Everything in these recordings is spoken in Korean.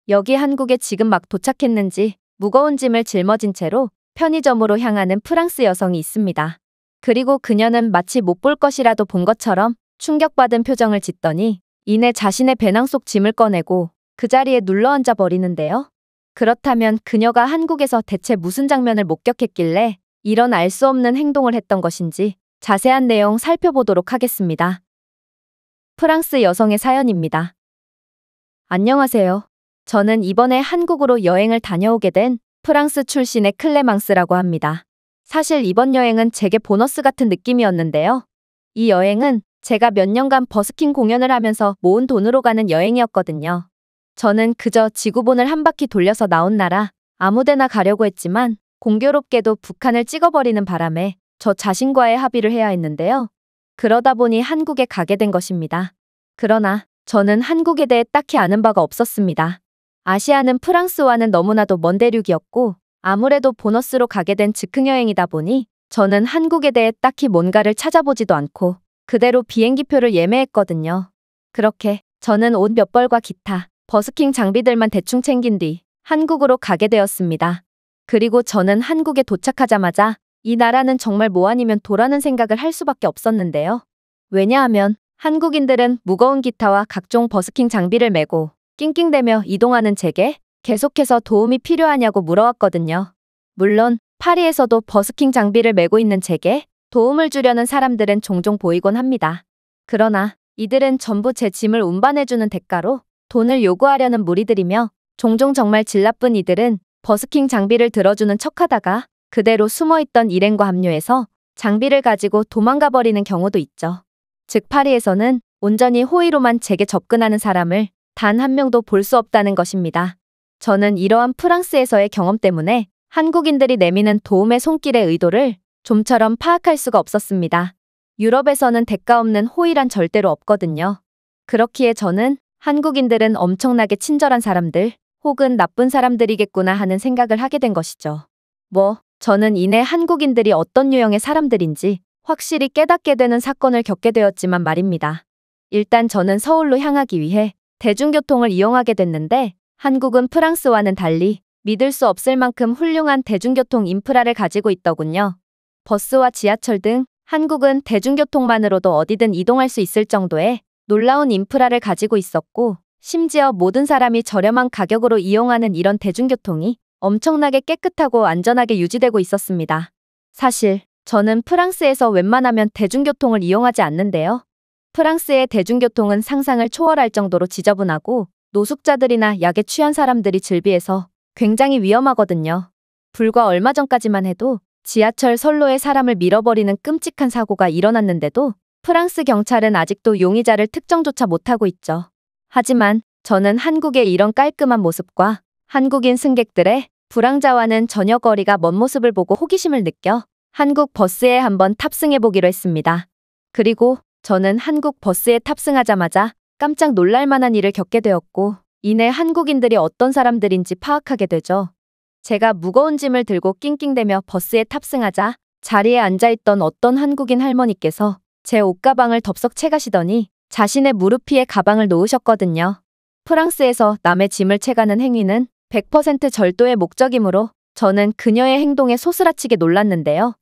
여기 한국에 지금 막 도착했는지 무거운 짐을 짊어진 채로 편의점으로 향하는 프랑스 여성이 있습니다. 그리고 그녀는 마치 못 볼 것이라도 본 것처럼 충격받은 표정을 짓더니 이내 자신의 배낭 속 짐을 꺼내고 그 자리에 눌러앉아 버리는데요. 그렇다면 그녀가 한국에서 대체 무슨 장면을 목격했길래 이런 알 수 없는 행동을 했던 것인지 자세한 내용 살펴보도록 하겠습니다. 프랑스 여성의 사연입니다. 안녕하세요. 저는 이번에 한국으로 여행을 다녀오게 된 프랑스 출신의 클레망스라고 합니다. 사실 이번 여행은 제게 보너스 같은 느낌이었는데요. 이 여행은 제가 몇 년간 버스킹 공연을 하면서 모은 돈으로 가는 여행이었거든요. 저는 그저 지구본을 한 바퀴 돌려서 나온 나라 아무데나 가려고 했지만 공교롭게도 북한을 찍어버리는 바람에 저 자신과의 합의를 해야 했는데요. 그러다 보니 한국에 가게 된 것입니다. 그러나 저는 한국에 대해 딱히 아는 바가 없었습니다. 아시아는 프랑스와는 너무나도 먼 대륙이었고 아무래도 보너스로 가게 된 즉흥여행이다 보니 저는 한국에 대해 딱히 뭔가를 찾아보지도 않고 그대로 비행기표를 예매했거든요. 그렇게 저는 옷 몇 벌과 기타 버스킹 장비들만 대충 챙긴 뒤 한국으로 가게 되었습니다. 그리고 저는 한국에 도착하자마자 이 나라는 정말 뭐 아니면 도라는 생각을 할 수밖에 없었는데요. 왜냐하면 한국인들은 무거운 기타와 각종 버스킹 장비를 메고 낑낑대며 이동하는 제게 계속해서 도움이 필요하냐고 물어왔거든요. 물론 파리에서도 버스킹 장비를 메고 있는 제게 도움을 주려는 사람들은 종종 보이곤 합니다. 그러나 이들은 전부 제 짐을 운반해주는 대가로 돈을 요구하려는 무리들이며 종종 정말 질 나쁜 이들은 버스킹 장비를 들어주는 척하다가 그대로 숨어있던 일행과 합류해서 장비를 가지고 도망가 버리는 경우도 있죠. 즉 파리에서는 온전히 호의로만 제게 접근하는 사람을 단 한 명도 볼 수 없다는 것입니다. 저는 이러한 프랑스에서의 경험 때문에 한국인들이 내미는 도움의 손길의 의도를 좀처럼 파악할 수가 없었습니다. 유럽에서는 대가 없는 호의란 절대로 없거든요. 그렇기에 저는 한국인들은 엄청나게 친절한 사람들 혹은 나쁜 사람들이겠구나 하는 생각을 하게 된 것이죠. 저는 이내 한국인들이 어떤 유형의 사람들인지 확실히 깨닫게 되는 사건을 겪게 되었지만 말입니다. 일단 저는 서울로 향하기 위해 대중교통을 이용하게 됐는데 한국은 프랑스와는 달리 믿을 수 없을 만큼 훌륭한 대중교통 인프라를 가지고 있더군요. 버스와 지하철 등 한국은 대중교통만으로도 어디든 이동할 수 있을 정도의 놀라운 인프라를 가지고 있었고 심지어 모든 사람이 저렴한 가격으로 이용하는 이런 대중교통이 엄청나게 깨끗하고 안전하게 유지되고 있었습니다. 사실 저는 프랑스에서 웬만하면 대중교통을 이용하지 않는데요. 프랑스의 대중교통은 상상을 초월할 정도로 지저분하고 노숙자들이나 약에 취한 사람들이 즐비해서 굉장히 위험하거든요. 불과 얼마 전까지만 해도 지하철 선로에 사람을 밀어버리는 끔찍한 사고가 일어났는데도 프랑스 경찰은 아직도 용의자를 특정조차 못하고 있죠. 하지만 저는 한국의 이런 깔끔한 모습과 한국인 승객들의 불황자와는 전혀 거리가 먼 모습을 보고 호기심을 느껴 한국 버스에 한번 탑승해보기로 했습니다. 그리고 저는 한국 버스에 탑승하자마자 깜짝 놀랄만한 일을 겪게 되었고 이내 한국인들이 어떤 사람들인지 파악하게 되죠. 제가 무거운 짐을 들고 낑낑대며 버스에 탑승하자 자리에 앉아있던 어떤 한국인 할머니께서 제 옷가방을 덥석 채가시더니 자신의 무릎 위에 가방을 놓으셨거든요. 프랑스에서 남의 짐을 채가는 행위는 100% 절도의 목적이므로 저는 그녀의 행동에 소스라치게 놀랐는데요.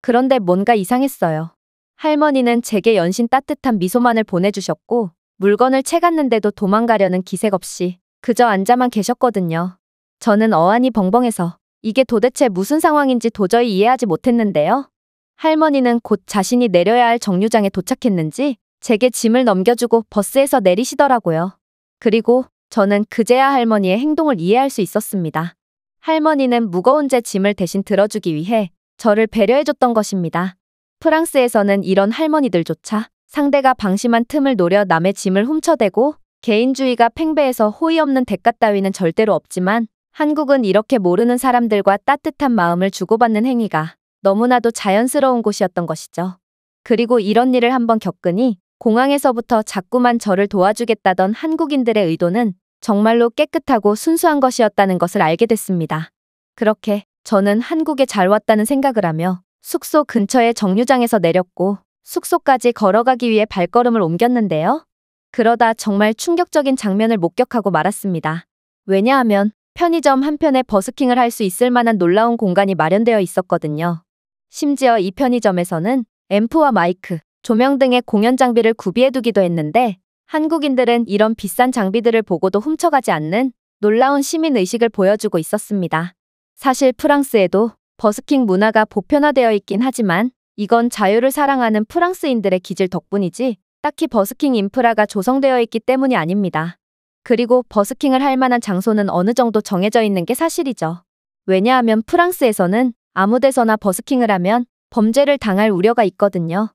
그런데 뭔가 이상했어요. 할머니는 제게 연신 따뜻한 미소만을 보내주셨고 물건을 채갔는데도 도망가려는 기색 없이 그저 앉아만 계셨거든요. 저는 어안이 벙벙해서 이게 도대체 무슨 상황인지 도저히 이해하지 못했는데요. 할머니는 곧 자신이 내려야 할 정류장에 도착했는지 제게 짐을 넘겨주고 버스에서 내리시더라고요. 그리고 저는 그제야 할머니의 행동을 이해할 수 있었습니다. 할머니는 무거운 제 짐을 대신 들어주기 위해 저를 배려해줬던 것입니다. 프랑스에서는 이런 할머니들조차 상대가 방심한 틈을 노려 남의 짐을 훔쳐대고 개인주의가 팽배해서 호의 없는 대가 따위는 절대로 없지만 한국은 이렇게 모르는 사람들과 따뜻한 마음을 주고받는 행위가 너무나도 자연스러운 곳이었던 것이죠. 그리고 이런 일을 한번 겪으니 공항에서부터 자꾸만 저를 도와주겠다던 한국인들의 의도는 정말로 깨끗하고 순수한 것이었다는 것을 알게 됐습니다. 그렇게 저는 한국에 잘 왔다는 생각을 하며 숙소 근처의 정류장에서 내렸고 숙소까지 걸어가기 위해 발걸음을 옮겼는데요. 그러다 정말 충격적인 장면을 목격하고 말았습니다. 왜냐하면 편의점 한편에 버스킹을 할 수 있을 만한 놀라운 공간이 마련되어 있었거든요. 심지어 이 편의점에서는 앰프와 마이크, 조명 등의 공연 장비를 구비해두기도 했는데 한국인들은 이런 비싼 장비들을 보고도 훔쳐가지 않는 놀라운 시민의식을 보여주고 있었습니다. 사실 프랑스에도 버스킹 문화가 보편화되어 있긴 하지만 이건 자유를 사랑하는 프랑스인들의 기질 덕분이지 딱히 버스킹 인프라가 조성되어 있기 때문이 아닙니다. 그리고 버스킹을 할 만한 장소는 어느 정도 정해져 있는 게 사실이죠. 왜냐하면 프랑스에서는 아무 데서나 버스킹을 하면 범죄를 당할 우려가 있거든요.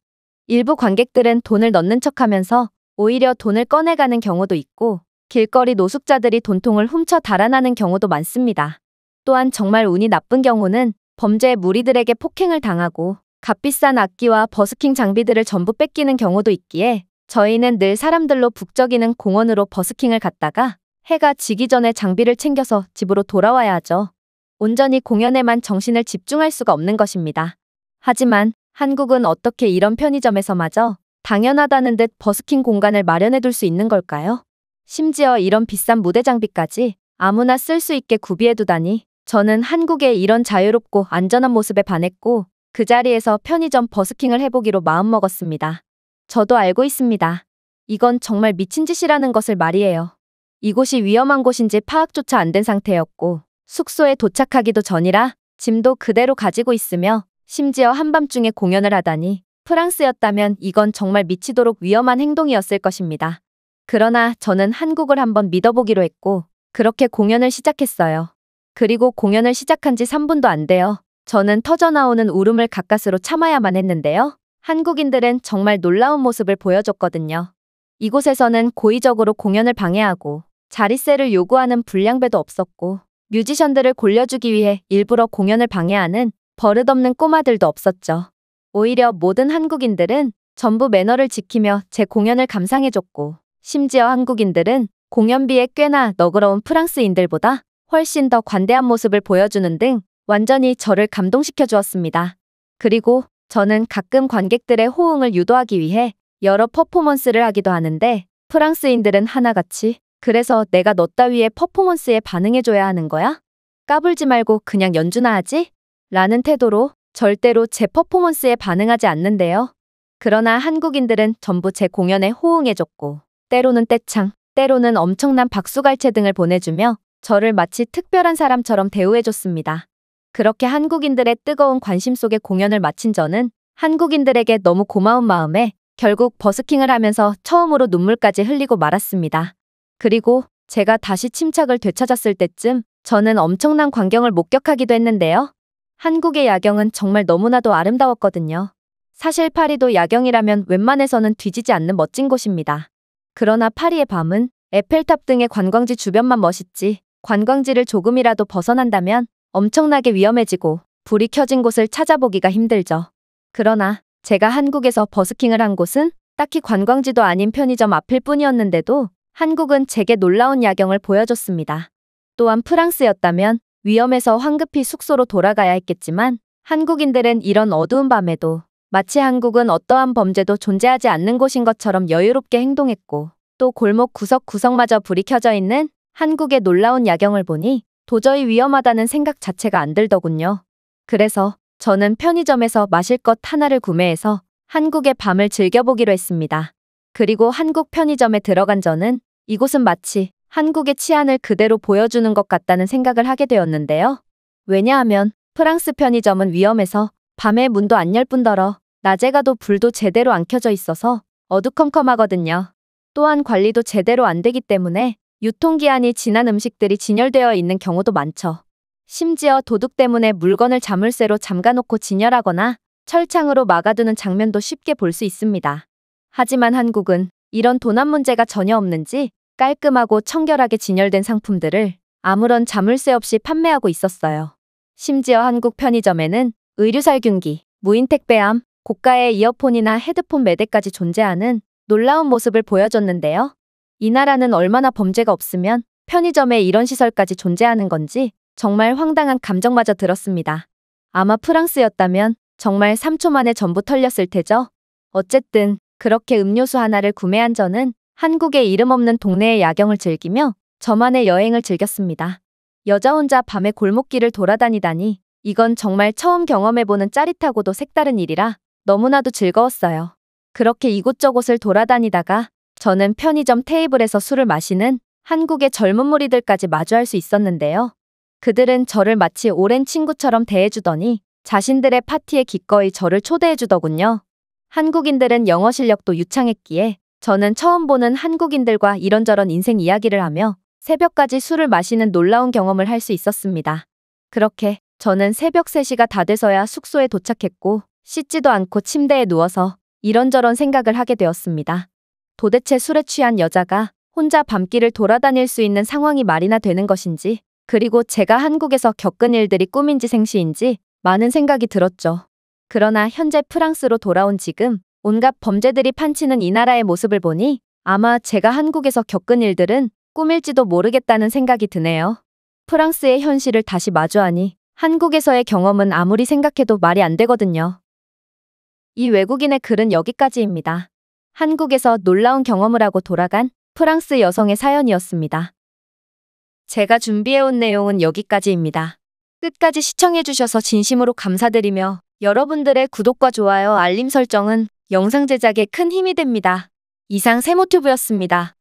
일부 관객들은 돈을 넣는 척하면서 오히려 돈을 꺼내가는 경우도 있고 길거리 노숙자들이 돈통을 훔쳐 달아나는 경우도 많습니다. 또한 정말 운이 나쁜 경우는 범죄 무리들에게 폭행을 당하고 값비싼 악기와 버스킹 장비들을 전부 뺏기는 경우도 있기에 저희는 늘 사람들로 북적이는 공원으로 버스킹을 갔다가 해가 지기 전에 장비를 챙겨서 집으로 돌아와야 하죠. 온전히 공연에만 정신을 집중할 수가 없는 것입니다. 하지만 한국은 어떻게 이런 편의점에서마저 당연하다는 듯 버스킹 공간을 마련해둘 수 있는 걸까요? 심지어 이런 비싼 무대 장비까지 아무나 쓸 수 있게 구비해두다니 저는 한국의 이런 자유롭고 안전한 모습에 반했고 그 자리에서 편의점 버스킹을 해보기로 마음먹었습니다. 저도 알고 있습니다. 이건 정말 미친 짓이라는 것을 말이에요. 이곳이 위험한 곳인지 파악조차 안 된 상태였고 숙소에 도착하기도 전이라 짐도 그대로 가지고 있으며 심지어 한밤중에 공연을 하다니 프랑스였다면 이건 정말 미치도록 위험한 행동이었을 것입니다. 그러나 저는 한국을 한번 믿어보기로 했고 그렇게 공연을 시작했어요. 그리고 공연을 시작한 지 3분도 안 돼요. 저는 터져나오는 울음을 가까스로 참아야만 했는데요. 한국인들은 정말 놀라운 모습을 보여줬거든요. 이곳에서는 고의적으로 공연을 방해하고 자릿세를 요구하는 불량배도 없었고 뮤지션들을 골려주기 위해 일부러 공연을 방해하는 버릇없는 꼬마들도 없었죠. 오히려 모든 한국인들은 전부 매너를 지키며 제 공연을 감상해줬고 심지어 한국인들은 공연비에 꽤나 너그러운 프랑스인들보다 훨씬 더 관대한 모습을 보여주는 등 완전히 저를 감동시켜 주었습니다. 그리고 저는 가끔 관객들의 호응을 유도하기 위해 여러 퍼포먼스를 하기도 하는데 프랑스인들은 하나같이 그래서 내가 너 따위의 퍼포먼스에 반응해줘야 하는 거야? 까불지 말고 그냥 연주나 하지? 라는 태도로 절대로 제 퍼포먼스에 반응하지 않는데요. 그러나 한국인들은 전부 제 공연에 호응해줬고 때로는 떼창, 때로는 엄청난 박수갈채 등을 보내주며 저를 마치 특별한 사람처럼 대우해줬습니다. 그렇게 한국인들의 뜨거운 관심 속에 공연을 마친 저는 한국인들에게 너무 고마운 마음에 결국 버스킹을 하면서 처음으로 눈물까지 흘리고 말았습니다. 그리고 제가 다시 침착을 되찾았을 때쯤 저는 엄청난 광경을 목격하기도 했는데요. 한국의 야경은 정말 너무나도 아름다웠거든요. 사실 파리도 야경이라면 웬만해서는 뒤지지 않는 멋진 곳입니다. 그러나 파리의 밤은 에펠탑 등의 관광지 주변만 멋있지 관광지를 조금이라도 벗어난다면 엄청나게 위험해지고 불이 켜진 곳을 찾아보기가 힘들죠. 그러나 제가 한국에서 버스킹을 한 곳은 딱히 관광지도 아닌 편의점 앞일 뿐이었는데도 한국은 제게 놀라운 야경을 보여줬습니다. 또한 프랑스였다면 위험해서 황급히 숙소로 돌아가야 했겠지만 한국인들은 이런 어두운 밤에도 마치 한국은 어떠한 범죄도 존재하지 않는 곳인 것처럼 여유롭게 행동했고 또 골목 구석구석마저 불이 켜져 있는 한국의 놀라운 야경을 보니 도저히 위험하다는 생각 자체가 안 들더군요. 그래서 저는 편의점에서 마실 것 하나를 구매해서 한국의 밤을 즐겨보기로 했습니다. 그리고 한국 편의점에 들어간 저는 이곳은 마치 한국의 치안을 그대로 보여주는 것 같다는 생각을 하게 되었는데요. 왜냐하면 프랑스 편의점은 위험해서 밤에 문도 안 열 뿐더러 낮에 가도 불도 제대로 안 켜져 있어서 어두컴컴하거든요. 또한 관리도 제대로 안 되기 때문에 유통기한이 지난 음식들이 진열되어 있는 경우도 많죠. 심지어 도둑 때문에 물건을 자물쇠로 잠가놓고 진열하거나 철창으로 막아두는 장면도 쉽게 볼 수 있습니다. 하지만 한국은 이런 도난 문제가 전혀 없는지 깔끔하고 청결하게 진열된 상품들을 아무런 자물쇠 없이 판매하고 있었어요. 심지어 한국 편의점에는 의류살균기, 무인 택배함, 고가의 이어폰이나 헤드폰 매대까지 존재하는 놀라운 모습을 보여줬는데요. 이 나라는 얼마나 범죄가 없으면 편의점에 이런 시설까지 존재하는 건지 정말 황당한 감정마저 들었습니다. 아마 프랑스였다면 정말 3초 만에 전부 털렸을 테죠. 어쨌든 그렇게 음료수 하나를 구매한 저는 한국의 이름 없는 동네의 야경을 즐기며 저만의 여행을 즐겼습니다. 여자 혼자 밤에 골목길을 돌아다니다니 이건 정말 처음 경험해보는 짜릿하고도 색다른 일이라 너무나도 즐거웠어요. 그렇게 이곳저곳을 돌아다니다가 저는 편의점 테이블에서 술을 마시는 한국의 젊은 무리들까지 마주할 수 있었는데요. 그들은 저를 마치 오랜 친구처럼 대해주더니 자신들의 파티에 기꺼이 저를 초대해주더군요. 한국인들은 영어 실력도 유창했기에 저는 처음 보는 한국인들과 이런저런 인생 이야기를 하며 새벽까지 술을 마시는 놀라운 경험을 할 수 있었습니다. 그렇게 저는 새벽 3시가 다 돼서야 숙소에 도착했고 씻지도 않고 침대에 누워서 이런저런 생각을 하게 되었습니다. 도대체 술에 취한 여자가 혼자 밤길을 돌아다닐 수 있는 상황이 말이나 되는 것인지, 그리고 제가 한국에서 겪은 일들이 꿈인지 생시인지 많은 생각이 들었죠. 그러나 현재 프랑스로 돌아온 지금 온갖 범죄들이 판치는 이 나라의 모습을 보니 아마 제가 한국에서 겪은 일들은 꿈일지도 모르겠다는 생각이 드네요. 프랑스의 현실을 다시 마주하니 한국에서의 경험은 아무리 생각해도 말이 안 되거든요. 이 외국인의 글은 여기까지입니다. 한국에서 놀라운 경험을 하고 돌아간 프랑스 여성의 사연이었습니다. 제가 준비해온 내용은 여기까지입니다. 끝까지 시청해주셔서 진심으로 감사드리며 여러분들의 구독과 좋아요, 알림 설정은 영상 제작에 큰 힘이 됩니다. 이상 세모튜브였습니다.